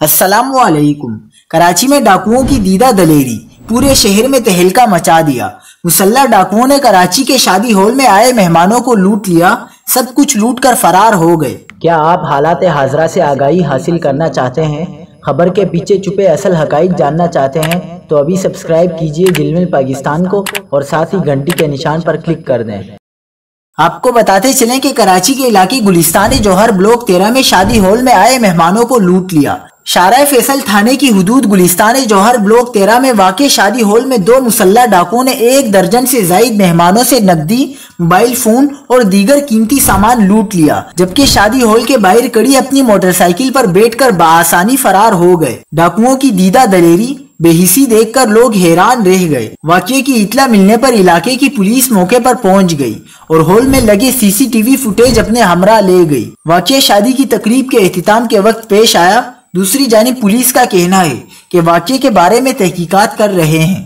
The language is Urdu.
السلام علیکم۔ کراچی میں ڈاکوؤں کی دیدہ دلیری پورے شہر میں تہلکہ مچا دیا۔ مسلح ڈاکوؤں نے کراچی کے شادی ہال میں آئے مہمانوں کو لوٹ لیا، سب کچھ لوٹ کر فرار ہو گئے۔ کیا آپ حالات حاضرہ سے آگاہی حاصل کرنا چاہتے ہیں؟ خبر کے پیچھے چھپے اصل حقائق جاننا چاہتے ہیں تو ابھی سبسکرائب کیجئے جلمل پاکستان کو اور ساتھ ہی گھنٹی کے نشان پر کلک کر دیں۔ آپ کو بتاتے چلیں کہ کراچی کے علاقے گلستان جوہر بلاک 13 میں شادی ہال میں آئے مہمانوں کو لوٹ لیا۔ شارع فیصل تھانے کی حدود گلستان جوہر بلاک 13 میں واقع شادی ہال میں دو مسلح ڈاکوؤں نے 1 درجن سے زائد مہمانوں سے نقدی، موبائل فون اور دیگر قیمتی سامان لوٹ لیا، جبکہ شادی ہال کے باہر کڑی اپنی موٹر سائیکل پر بیٹھ کر بآسانی فرار ہو گئے۔ ڈاکوؤں کی دیدہ دلیری بے حسی دیکھ کر لوگ حیران رہ گئے۔ واقعے کی اطلاع ملنے پر علاقے کی پولیس موقع پر پہنچ گئی اور ہال میں لگے CCTV فوٹیج اپنے ہمراہ لے گئی۔ واقعہ شادی کی تقریب کے اختتام کے وقت پیش آیا۔ دوسری جانب پولیس کا کہنا ہے کہ واقعے کے بارے میں تحقیقات کر رہے ہیں۔